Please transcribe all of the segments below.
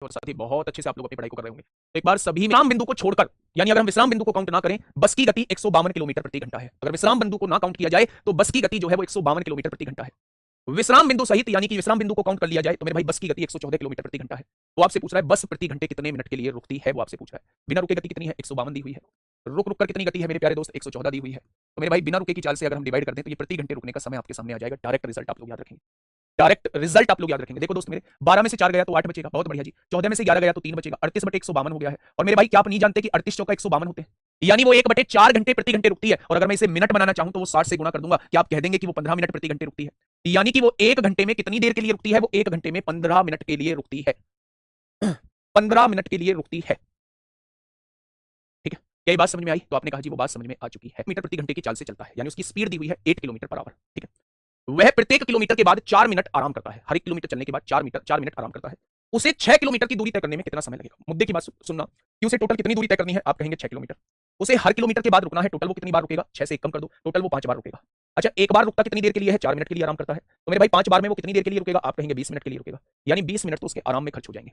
और साथ ही बहुत अच्छे से आप लोग अपनी पढ़ाई को कर रहे होंगे। तो एक बार सभी विश्राम बिंदु को छोड़कर, यानी अगर हम विश्राम बिंदु को काउंट ना करें, बस की गति 152 किलोमीटर प्रति घंटा है। अगर विश्राम बिंदु को ना काउंट किया जाए तो बस की गति जो है वो 152 किलोमीटर प्रति घंटा है। विश्राम बिंदु सहित, यानी कि विश्राम बिंदु को काउंट कर लिया जाए तो मेरे भाई बस की गति 114 किलोमीटर प्रति घंटा है। वो आपसे पूछ रहा है बस प्रति घंटे कितने मिनट के लिए रुकती है, वो आपसे पूछ रहा है। बिना रुके गति कितनी है, 152 दी हुई है। रुक रुक कर कितनी गति है मेरे प्यारे दोस्त, 114 दी हुई है। तो मेरे भाई बिना रुके की चाल से अगर हम डिवाइड कर दें तो ये प्रति घंटे रुकने का समय आपके सामने आ जाएगा। डायरेक्ट रिजल्ट आप लोग याद रखेंगे, डायरेक्ट रिजल्ट आप लोग याद रखेंगे। देखो दोस्त मेरे, 12 में से 4 गया तो 8 बचेगा, बहुत बढ़िया जी। 14 में से 11 गया तो 3 बचेगा, 38/152 हो गया है। और मेरे भाई क्या आप नहीं जानते कि 38 चौका 152 होते हैं, यानी वो 1/4 घंटे प्रति घंटे रुकती है। और अगर मैं इसे मिनट बनाना चाहूं तो वो 60 से गुणा कर दूंगा, क्या आप कह देंगे कि वो 15 मिनट प्रति घंटे रुकती है। यानी कि वो 1 घंटे में कितनी देर के लिए रुकती है, वो 1 घंटे में 15 मिनट के लिए रुकती है। 15 मिनट के लिए रुकती है। ठीक है, क्या ये बात समझ में आई? तो आपने कहा जी वो बात समझ में आ चुकी है। मीटर प्रति घंटे की चाल से चलता है, यानी उसकी स्पीड दी हुई है 8 किलोमीटर पर आवर। ठीक है, वह प्रत्येक किलोमीटर के बाद 4 मिनट आराम करता है। हर एक किलोमीटर चलने के बाद 4 मिनट आराम करता है। उसे 6 किलोमीटर की दूरी तय करने में कितना समय लगेगा? मुद्दे की बात सुनना कि उसे टोटल कितनी दूरी तय करनी है, आप कहेंगे 6 किलोमीटर। उसे हर किलोमीटर के बाद रुकना है, टोटल वो कितनी बार रुकेगा? 6 से 1 कम कर दो, टोटल वो 5 बार रुकेगा। अच्छा, एक बार रुकता कितनी देर के लिए है? 4 मिनट के लिए आराम करता है। तो मेरे भाई 5 बार में वो कितनी देर के लिए रुकेगा? आप कहेंगे 20 मिनट के लिए रुकेगा। यानी 20 मिनट तो उसके आराम में खर्च हो जाएंगे।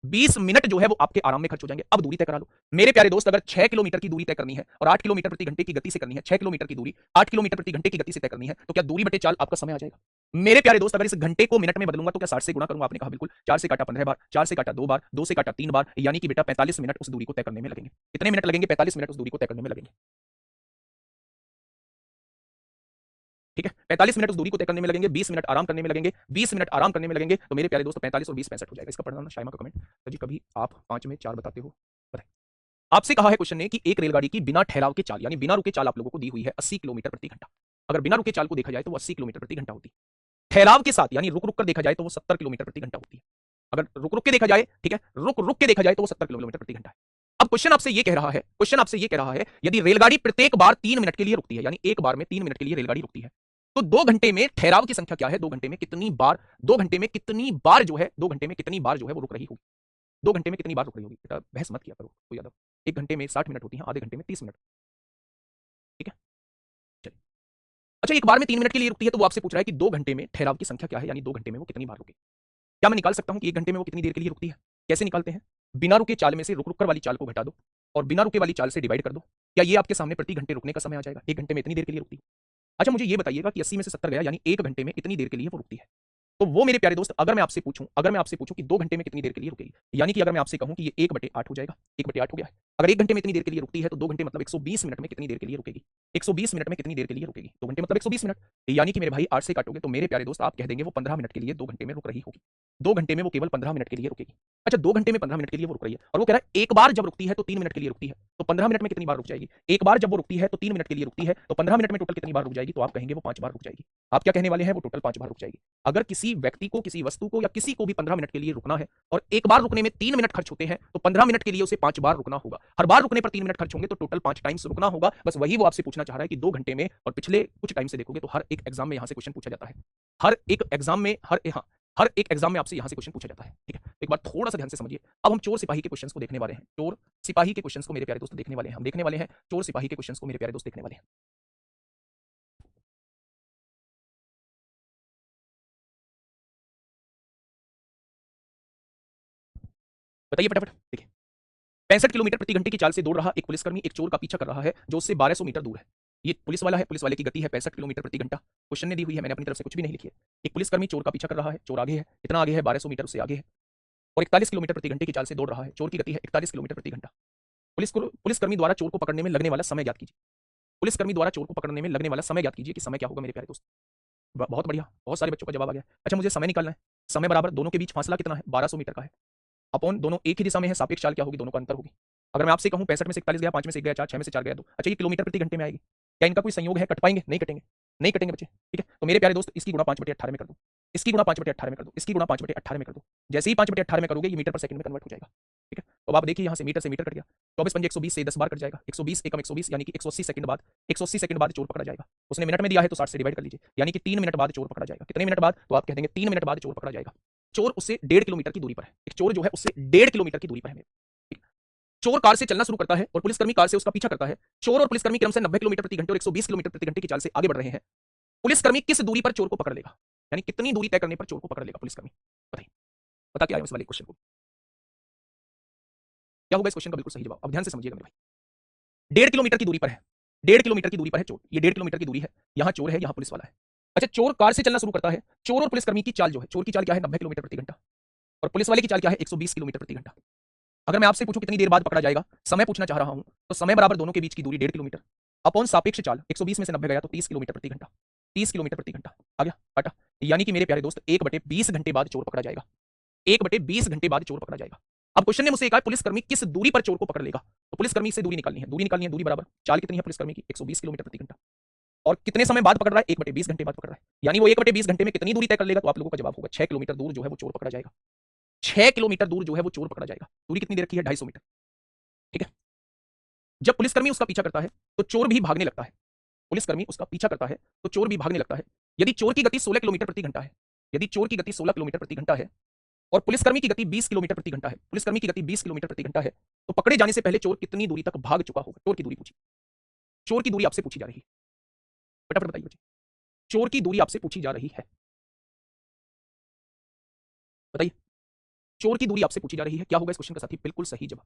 20 मिनट जो है वो आपके आराम में खर्च हो जाएंगे। अब दूरी तय करा लो मेरे प्यारे दोस्त। अगर 6 किलोमीटर की दूरी तय करनी है और 8 किलोमीटर प्रति घंटे की गति से करनी है, 6 किलोमीटर की दूरी 8 किलोमीटर प्रति घंटे की गति से तय करनी है, तो क्या दूरी बटे चाल आपका समय आ जाएगा? मेरे प्यारे दोस्त, अगर इस घंटे को मिनट में बदलूंगा तो क्या 60 से गुणा करूंगा? आपने कहा बिल्कुल। 4 से काटा 15 बार, 4 से काटा 2 बार, 2 से काटा 3 बार, यानी कि बेटा 45 मिनट उस दूरी को तय करने में लगेंगे। कितने मिनट लगेंगे? 45 मिनट उस दूरी को तय करने में लगेंगे। ठीक है, 45 मिनट उस दूरी को तय करने में लगेंगे, 20 मिनट आराम करने में लगेंगे, 20 मिनट आराम करने में लगेंगे। तो मेरे प्यारे दोस्त 45 और 20 65 हो जाएगा। इसका पढ़ना शाइमा का कमेंट। तो जी कभी आप 5 में 4 बताते हो? बताइए। आपसे कहा है क्वेश्चन ने कि एक रेलगाड़ी की बिना ठहराव के चाल, यानी बिना रुके चाल आप लोगों को दी हुई है 80 किलोमीटर प्रति घंटा। अगर बिना रुके चाल को देखा जाए तो वो 80 किलोमीटर प्रति घंटा होती है। ठहराव के साथ यानी रुक रुक कर देखा जाए तो वो 70 किलोमीटर प्रति घंटा होती है। अगर रुक रुक के देखा जाए, ठीक है, रुक रुक के देखा जाए तो वो 70 किलोमीटर प्रति घंटा है। अब क्वेश्चन आपसे ये कह रहा है, क्वेश्चन आपसे ये कह रहा है यदि रेलगाड़ी प्रत्येक बार 3 मिनट के लिए रुकती है, यानी एक बार में 3 मिनट के लिए रेलगाड़ी रुकती है, तो 2 घंटे में ठहराव की संख्या क्या है? 2 घंटे में कितनी बार, 2 घंटे में कितनी बार जो है, 2 घंटे में कितनी बार जो है वो रुक रही होगी? 2 घंटे में कितनी बार रुक रही होगी? बेटा बहस मत किया करो कोई यादव। 1 घंटे में 60 मिनट होती है, आधे घंटे में 30 मिनट। ठीक है, चलिए। अच्छा, एक बार में 3 मिनट के लिए रुकती है तो वो आपसे पूछ रहा है कि 2 घंटे में ठहराव की संख्या क्या है, यानी 2 घंटे में वो कितनी बार रुके। क्या मैं निकाल सकता हूं कि 1 घंटे में वो कितनी देर के लिए रुकती है? कैसे निकालते हैं? बिना रुके चाल में से रुक रुक कर वाली चाल को घटा दो और बिना रुके वाली चाल से डिवाइड कर दो। क्या ये आपके सामने प्रति घंटे रुकने का समय आ जाएगा? 1 घंटे में इतनी देर के लिए रुकती है। अच्छा, मुझे ये बताइएगा कि 80 में से 70 गया, यानी 1 घंटे में इतनी देर के लिए वो रुकती है। तो वो मेरे प्यारे दोस्त, अगर मैं आपसे पूछूं कि 2 घंटे में कितनी देर के लिए रुकेगी, यानी कि अगर मैं आपसे कहूं कि ये 1/8 हो जाएगा, 1/8 हो गया है। अगर 1 घंटे में इतनी देर के लिए रुकती है तो 2 घंटे मतलब 120 मिनट में कितनी देर के लिए रुकेगी? 120 मिनट में कितनी देर के लिए रुकेगी? 2 घंटे मतलब 120 मिनट, यानी कि मेरे भाई 8 से काटोगे तो मेरे प्यारे दोस्त आप कह देंगे वो 15 मिनट के लिए 2 घंटे में रुक रही होगी। 2 घंटे में वो केवल 15 मिनट के लिए रुकेगी। अच्छा, 2 घंटे में 15 मिनट के लिए वो रुक रही है और वो कह रहा है एक बार जब रुकती है तो 3 मिनट के लिए रुकती है, तो 15 मिनट में कितनी बार रुक जाएगी? एक बार जब वो रुकती है तो 3 मिनट के लिए रुकती है, तो 15 मिनट में टोटल कितनी बार रुक जाएगी? तो आप कहेंगे वो 5 बार रुक जाएगी। आप क्या कहने वाले हैं? वो टोटल 5 बार रुक जाएगी। अगर किसी व्यक्ति को, किसी वस्तु को या किसी को भी 15 मिनट के लिए रुकना है और एक बार रुकने में 3 मिनट खर्च होते हैं, तो 15 मिनट के लिए उसे 5 बार रुकना होगा। हर बार रुकने पर 3 मिनट खर्च होंगे तो टोटल 5 टाइम्स रुकना होगा। बस वही वो आपसे पूछना चाह रहा है कि 2 घंटे में, और पिछले कुछ टाइम से देखोगे तो हर एक एग्जाम में यहां से क्वेश्चन पूछा जाता है। हर एक एग्जाम में, हर एक एग्जाम में आपसे यहां से क्वेश्चन पूछा जाता है। ठीक है, एक बार थोड़ा सा ध्यान से समझिए। अब हम चोर सिपाही के क्वेश्चंस को देखने वाले हैं। चोर सिपाही के क्वेश्चंस को मेरे प्यारे दोस्त देखने वाले हैं। हम देखने वाले हैं चोर सिपाही के क्वेश्चंस को मेरे प्यारे दोस्त देखने वाले हैं। बताइए फटाफट। देखिए, 65 किलोमीटर प्रति घंटे की चाल से दौड़ रहा एक पुलिसकर्मी एक चोर का पीछा कर रहा है जो उससे 1200 मीटर दूर है। ये पुलिस वाला है, पुलिस वाले की गति है 65 किलोमीटर प्रति घंटा। क्वेश्चन ने दी हुई है, मैंने अपनी तरफ से कुछ भी नहीं लिखी है। एक पुलिसकर्मी चोर का पीछा कर रहा है, चोर आगे है, कितना आगे है? 1200 मीटर उससे आगे है, और 41 किलोमीटर प्रति घंटे की चाल से दौड़ रहा है। चोर की गति है 41 किलोमीटर प्रति घंटा। पुलिसकर्मी द्वारा चोर को पकड़ने में लगने वाला समय ज्ञात कीजिए। पुलिसकर्मी द्वारा चोर को पकड़ने में लगने वाला समय ज्ञात कीजिए कि समय क्या होगा मेरे प्यारे दोस्त। बहुत बढ़िया, बहुत सारे बच्चों का जवाब आ गया। अच्छा, मुझे समय निकालना है। समय बराबर दोनों के बीच फासला कितना है? 1200 मीटर का है, अपॉन दोनों एक ही दिशा में है, सापेक्ष चाल क्या होगी? दोनों का अंतर होगी। अगर मैं आपसे कहूं 65 में से 41 गया, 5 में से 1 गया 4, 6 में से 4 गया 2, अच्छा ये किलोमीटर प्रति घंटे में आएगी। क्या इनका कोई संयोग है? कट पाएंगे? नहीं कटेंगे, नहीं कटेंगे बच्चे। ठीक है, तो मेरे प्यारे दोस्त इसकी गुणा 5/18 में कर दो, इसकी गुणा 5/18 में कर दो, इसकी गुणा 5/18 में कर दो। जैसे ही 5/18 में करोगे ये मीटर पर सेकंड में कन्वर्ट हो जाएगा। ठीक है, तो अब आप देखिए यहाँ से मीटर कट गया, 24 पंजे 120 से 10 बार कट जाएगा, 120 एकम 120 यानी कि 180 सेकंड बाद, 180 सेकंड बाद चोर पकड़ा जाएगा। उसने मिनट में दिया है तो 60 से डिवाइड कर लीजिए, यानी कि 3 मिनट बाद चोर पकड़ा जाएगा। कितने मिनट बाद? तो आप कह देंगे 3 मिनट बाद चोर पकड़ा जाएगा। चोर उससे 1.5 किलोमीटर की दूरी पर है। एक चोर जो है उससे 1.5 किलोमीटर की दूरी पर है। चोर कार से चलना शुरू करता है और पुलिसकर्मी कार से उसका पीछा करता है। चोर और पुलिसकर्मी क्रम से 90 किलोमीटर प्रति घंटे और 120 किलोमीटर प्रति घंटे की चाल से आगे बढ़ रहे हैं। पुलिसकर्मी किस दूरी पर चोर को पकड़ लेगा, यानी कितनी दूरी तय करने पर चोर को पकड़ लेगा पुलिसकर्मी? बताइए, बता के आए उस वाले क्वेश्चन को। क्या होगा इस क्वेश्चन का बिल्कुल सही जवाब? अब ध्यान से समझिएगा मेरे भाई। 1.5 किलोमीटर की दूरी पर है, 1.5 किलोमीटर की दूरी पर है चोर। ये 1.5 किलोमीटर की दूरी है, यहां चोर है, यहां पुलिस वाला है। अच्छा, चोर कार से चलना शुरू करता है। चोर और पुलिसकर्मी की चाल जो है, चोर की चाल क्या है 90 किलोमीटर प्रति घंटा, और पुलिस वाले की चाल क्या है 120 किलोमीटर प्रति घंटा। अगर मैं आपसे पूछूं कितनी देर बाद पकड़ा जाएगा, समय पूछना चाह रहा हूं, तो समय बराबर दोनों के बीच की दूरी 1.5 किलोमीटर अपॉन सापेक्ष चाल 120 में से 90 गया तो 30 किलोमीटर प्रति घंटा, 30 किलोमीटर प्रति घंटा आ गया काटा। यानी कि मेरे प्यारे दोस्त 1/20 घंटे बाद चोर पकड़ा जाएगा, 1/20 घंटे बाद चोर पकड़ा जाएगा। अब क्वेश्चन ने मुझसे कहा पुलिसकर्मी किस दूरी पर चोर को पकड़ लेगा, तो पुलिसकर्मी से दूरी निकालनी है, दूरी बराबर चाल कितनी है पुलिसकर्मी की 120 किलोमीटर प्रति घंटा, और कितने समय बाद पकड़ रहा है 1/20 घंटे बाद पकड़ रहा है, यानी वो 1/20 घंटे में कितनी दूरी तय कर लेगा, तो आप लोगों का जवाब होगा 6 किलोमीटर दूर जो है वो चोर पकड़ा जाएगा। 6 किलोमीटर दूर जो है वो चोर पकड़ा जाएगा। दूरी कितनी देर रखी है 250 मीटर, ठीक है। जब पुलिसकर्मी उसका पीछा करता है तो चोर भी भागने लगता है, पुलिसकर्मी उसका पीछा करता है तो चोर भी भागने लगता है। यदि चोर की गति 16 किलोमीटर प्रति घंटा है, यदि चोर की गति 16 किलोमीटर प्रति घंटा है और पुलिसकर्मी की गति 20 किलोमीटर प्रति घंटा है, पुलिसकर्मी की गति 20 किलोमीटर प्रति घंटा है, तो पकड़े जाने से पहले चोर कितनी दूरी तक भाग चुका होगा? चोर की दूरी पूछी, चोर की दूरी आपसे पूछी जा रही है, फटाफट बताइए बच्चे, चोर की दूरी आपसे पूछी जा रही है, बताइए। चोर की दूरी आपसे पूछी जा रही है, क्या होगा इस क्वेश्चन का साथी? बिल्कुल सही जवाब।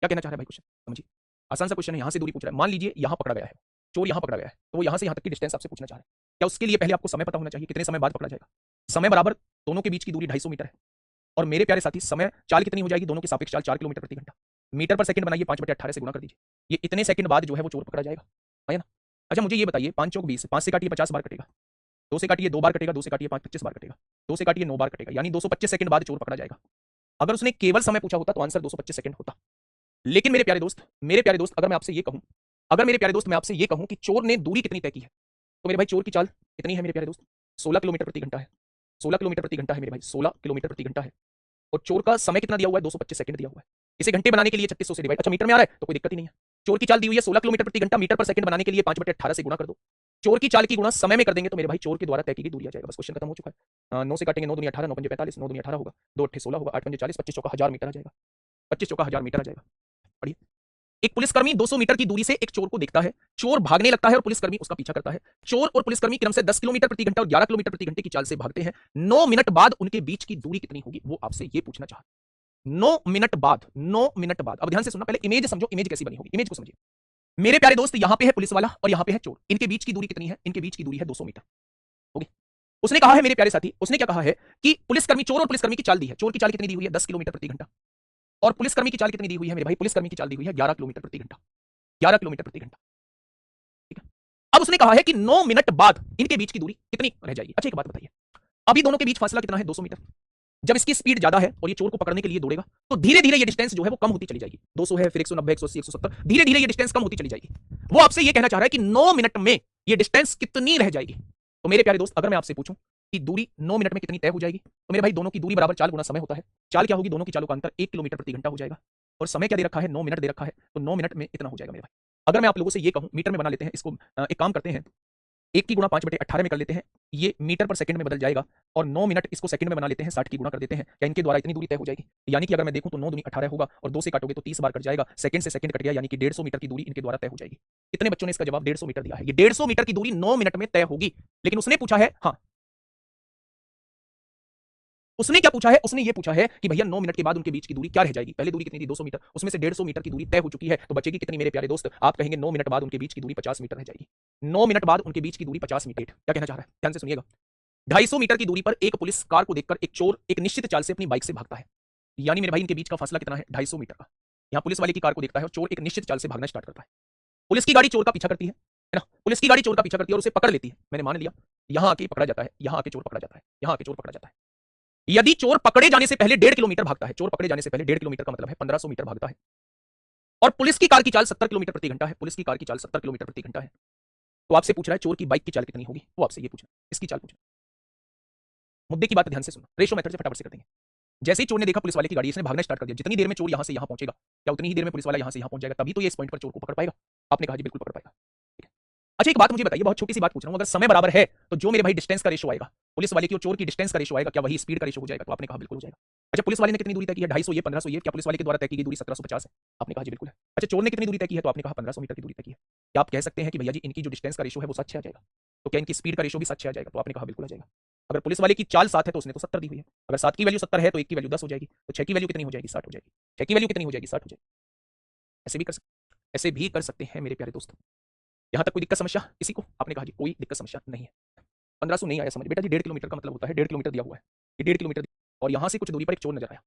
क्या कहना चाह रहा है भाई क्वेश्चन? समझिए, आसान सा क्वेश्चन है, यहां से दूरी पूछ रहा है। मान लीजिए यहां पकड़ा गया है, चोर यहां पकड़ा गया है, तो वो यहां से यहां तक की डिस्टेंस आपसे पूछना चाह रहा है। क्या उसके लिए पहले आपको समय पता होना चाहिए, कितने समय बाद पकड़ा जाएगा? समय बराबर दोनों के बीच की दूरी 250 मीटर है, और मेरे प्यारे साथी समय चाल कितनी हो जाएगी, दोनों की सापेक्ष चाल 4 किलोमीटर प्रति घंटा, मीटर पर सेकंड बनाइए, 5/18 से गुणा कर दीजिए, ये इतने सेकंड बाद जो है वो चोर पकड़ा जाएगा, है ना। अच्छा मुझे ये बताइए, 5 चौक 20, 5 से काटिए 50 बार कटेगा, 2 से काटिए 2 बार कटेगा, 2 से काटिए 5 25 बार कटेगा, 2 से काटिए 9 बार कटेगा, यानी 225 सेकंड बाद चोर पकड़ा जाएगा। अगर उसने केवल समय पूछा होता तो आंसर 225 सेकंड होता। लेकिन मेरे प्यारे दोस्त अगर मैं आपसे ये कहूं, अगर मेरे प्यारे दोस्त मैं आपसे ये कहूं कि चोर ने दूरी कितनी तय की है, तो मेरे भाई चोर की चाल कितनी है मेरे प्यारे दोस्त? 16 किलोमीटर प्रति घंटा है, 16 किलोमीटर प्रति घंटा है मेरे भाई, 16 किलोमीटर प्रति घंटा है। और चोर का समय कितना दिया हुआ है? 225 सेकंड दिया हुआ है। इसे घंटे बनाने के लिए 3600 से डिवाइड, अच्छा मीटर में आ रहा है तो कोई दिक्कत ही नहीं है। चोर की चाल दी हुई है 16 किलोमीटर प्रति घंटा, मीटर पर सेकंड बनाने के लिए 5/18 से गुणा कर दो। चोर की चाल की गुणा समय में कर देंगे तो मेरे भाई चोर के द्वारा तय की गई दूरी आ जाएगा। बस क्वेश्चन खत्म हो चुका है। 9 से काटेंगे 9 दूनी 18, 9 पंजे 45, 9 दूनी 18 होगा, 2 अट्ठे 16 होगा, 8 पंजे 40, 25 चौका 1000 मीटर आ जाएगा, 25 चौका 1000 मीटर आ जाएगा। पढ़िए, एक पुलिसकर्मी 200 मीटर की दूरी से एक चोर को देखता है, चोर भागने लगता है और पुलिसकर्मी उसका पीछा करता है। चोर और पुलिसकर्मी क्रम से 10 किलोमीटर प्रति घंटा और 11 किलोमीटर प्रति घंटे की चाल से भागते हैं। 9 मिनट बाद उनके बीच की दूरी कितनी होगी, वो आपसे ये पूछना चाहता है। 9 मिनट बाद, 9 मिनट बाद। अब ध्यान से सुनना, पहले इमेज समझो, इमेज कैसी बनी होगी, इमेज को समझिए। मेरे प्यारे दोस्त, यहां पे है पुलिस वाला और यहां पे है चोर, इनके बीच की दूरी कितनी है? इनके बीच की दूरी है 200 मीटर। ओके, उसने कहा है मेरे प्यारे साथी, उसने क्या कहा है कि पुलिसकर्मी, चोर और पुलिसकर्मी की चाल दी है। चोर की चाल कितनी दी हुई है? 10 किलोमीटर प्रति घंटा, और पुलिसकर्मी की चाल कितनी दी हुई है मेरे भाई? पुलिसकर्मी की चाल दी हुई है 11 किलोमीटर प्रति घंटा, 11 किलोमीटर प्रति घंटा, ठीक है। अब उसने कहा है कि 9 मिनट बाद इनके बीच की दूरी कितनी रह जाएगी। अच्छा एक बात बताइए, अभी दोनों के बीच फासला कितना है? 200 मीटर। जब इसकी स्पीड ज्यादा है और ये चोर को पकड़ने के लिए दौड़ेगा तो धीरे धीरे ये डिस्टेंस जो है वो कम होती चली जाएगी। 200 है, फिर 190, 180, 170, धीरे धीरे ये डिस्टेंस कम होती चली जाएगी। वो आपसे ये कहना चाह रहा है कि 9 मिनट में ये डिस्टेंस कितनी रह जाएगी। तो मेरे प्यारे दोस्त, अगर मैं आपसे पूछूं कि दूरी 9 मिनट में कितनी तय हो जाएगी, तो मेरे भाई दोनों की दूरी बराबर चाल गुना समय होता है। चाल क्या होगी? दोनों की चालों का अंतर 1 किलोमीटर प्रति घंटा हो जाएगा, और समय क्या दे रखा है? 9 मिनट दे रखा है, तो 9 मिनट में इतना हो जाएगा मेरे भाई। अगर मैं आप लोगों से ये कहूं, मीटर में बना लेते हैं इसको, एक काम करते हैं, 1 की गुणा 5/18 में कर लेते हैं, ये मीटर पर सेकंड में बदल जाएगा, और 9 मिनट इसको सेकंड में बना लेते हैं, 60 की गुणा कर देते हैं, क्या इनके द्वारा इतनी दूरी तय हो जाएगी? यानी कि अगर मैं देखूं तो 9 दूनी 18 होगा, और 2 से काटोगे तो 30 बार कट जाएगा, सेकंड से सेकंड कट गया, यानी कि 150 मीटर की दूरी इनके द्वारा तय हो जाएगी। कितने बच्चों ने इसका जवाब 150 मीटर दिया है? ये 150 मीटर की दूरी 9 मिनट में तय होगी। लेकिन उसने पूछा है, हाँ उसने क्या पूछा है? उसने ये पूछा है कि भैया 9 मिनट के बाद उनके बीच की दूरी क्या रह जाएगी। पहले दूरी कितनी थी? 200 मीटर, उसमें से 150 मीटर की दूरी तय हो चुकी है, तो बचेगी कितनी मेरे प्यारे दोस्त? आप कहेंगे 9 मिनट बाद उनके बीच की दूरी 50 मीटर रह जाएगी। 9 मिनट बाद उनके बीच की दूरी 50 मीटर। क्या कहना चाह रहा है? ध्यान से सुनिएगा। 250 मीटर की दूरी पर एक पुलिस कार को देखकर एक चोर एक निश्चित चाल से अपनी बाइक से भागता है। यानी मेरे भाई इनके बीच का फासला कितना है? 250 मीटर का। यहाँ पुलिस वाले की कार को देखता है और चोर एक निश्चित चाल से भागना स्टार्ट करता है। पुलिस की गाड़ी चोर का पीछा करती है ना, पुलिस की गाड़ी चोर का पीछा करती है और उसे पकड़ लेती है। मैंने मान लिया, यहां आके पकड़ा जाता है, यहां आके चोर पकड़ा जाता है, यहां आके चोर पकड़ा जाता है। यदि चोर पकड़े जाने से पहले 1.5 किलोमीटर भागता है, चोर पकड़े जाने से पहले 1.5 किलोमीटर का मतलब है 1500 मीटर भागता है, और पुलिस की कार की चाल 70 किलोमीटर प्रति घंटा है, पुलिस की कार की चाल 70 किलोमीटर प्रति घंटा है, तो आपसे पूछ रहा है चोर की बाइक की चाल कितनी होगी, वो आपसे ये पूछ रहा है, इसकी चाल पूछ रहा है। मुद्दे की बात ध्यान से सुनो, रेशो मेथड से फटाफट से कर देंगे। जैसे ही चोर ने देखा पुलिस वाले की गाड़ी, इसने भागना स्टार्ट कर दिया। जितनी देर में चोर यहां से यहां पहुंचेगा, क्या उतनी ही देर में पुलिस वाला यहां से यहां पहुंच जाएगा, तभी तो ये इस पॉइंट पर चोर को पकड़ पाएगा। आपने कहा जी बिल्कुल पकड़ पाएगा। अच्छा एक बात मुझे बताइए, बहुत छोटी सी बात पूछ रहा हूं, अगर समय बराबर है तो जो मेरे भाई डिस्टेंस का रेशो आएगा, पुलिस वाले की और चोर की डिस्टेंस का रेशो आएगा, क्या वही स्पीड का रेशो हो जाएगा? तो आपने कहा बिल्कुल हो जाएगा। अच्छा पुलिस वाले ने कितनी दूरी तय की है? 250, ये 1500, ये क्या पुलिस वाले के द्वारा तय की गई दूरी 1750 है? आपने कहा जी बिल्कुल है। अच्छा चोर ने कितनी दूरी तय की है? तो आपने कहा 1500 मीटर की दूरी तय की है। क्या आप कह सकते हैं कि भैया जी इनकी जो डिस्टेंस का रेशो है वो 7-6 आ जाएगा, तो क्या इनकी स्पीड का रेशो भी 7-6 आ जाएगा? तो आपने कहा बिल्कुल आ जाएगा। अगर पुलिस वाले की चाल 7 है तो उसने तो 70 दी हुई है। अगर 7 की वैल्यू 70 है तो 1 की वैल्यू 10 हो जाएगी, तो 6 की वैल्यू कितनी हो जाएगी? 60 हो जाएगी। 6 की वैल्यू कितनी हो जाएगी? 60 हो जाएगी। ऐसे भी कर सकते हैं मेरे प्यारे दोस्तों। यहां तक कोई दिक्कत समस्या किसी को? आपने कहा जी कोई दिक्कत समस्या नहीं है। 1500 नहीं आया समझ बेटा जी। 1.5 किलोमीटर का मतलब होता है 1.5 किलोमीटर दिया हुआ है, ये 1.5 किलोमीटर और यहां से कुछ दूरी पर एक चोर नजर आया।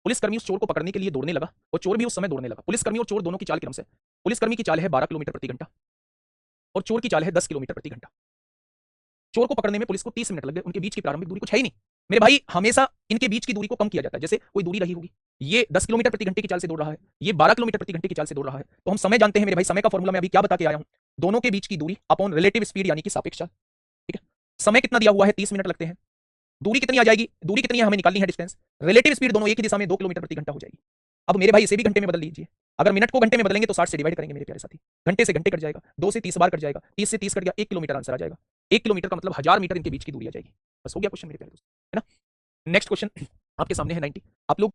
पुलिसकर्मी उस चोर को पकड़ने के लिए दौड़ने लगा और चोर भी उस समय दौड़ने लगा। पुलिसकर्मी और चोर दोनों की चाल क्रम से, पुलिसकर्मी की चाल है 12 किलोमीटर प्रति घंटा और चोर की चाल है 10 किलोमीटर प्रति घंटा। चोर को पकड़ने में पुलिस को 30 मिनट लग गए। उनके बीच की प्रारंभिक दूरी कुछ है ही नहीं मेरे भाई। हमेशा इनके बीच की दूरी को कम किया जाता है। जैसे कोई दूरी रही होगी, ये 10 किलोमीटर प्रति घंटे की चाल से दौड़ रहा है, ये 12 किलोमीटर प्रति घंटे की चाल से दौड़ रहा है, तो हम समय जानते हैं मेरे भाई। समय का फॉर्मूला मैं अभी क्या बता के आया हूं, दोनों के बीच की दूरी अपॉन रिलेटिव स्पीड यानी कि सापेक्ष चाल। ठीक है, समय कितना दिया हुआ है? 30 मिनट लगते हैं। दूरी कितनी आ जाएगी? दूरी कितनी है हमें निकालनी है, डिस्टेंस। रिलेटिव स्पीड दोनों एक ही दिशा में 2 किलोमीटर प्रति घंटा हो जाएगी। अब मेरे भाई इसे भी घंटे में बदल लीजिए। अगर मिनट को घंटे में बदलेंगे तो 60 से डिवाइड करेंगे मेरे प्यारे साथी। घंटे से घंटे कट जाएगा, 2 से 30 बार कट जाएगा, 30 से 30 कट गया, 1 किलोमीटर आंसर आ जाएगा। 1 किलोमीटर का मतलब 1000 मीटर इनके बीच की दूरी आ जाएगी। बस हो गया क्वेश्चन मेरे प्यारे दोस्त, है ना। नेक्स्ट क्वेश्चन आपके सामने है 90। आप लोग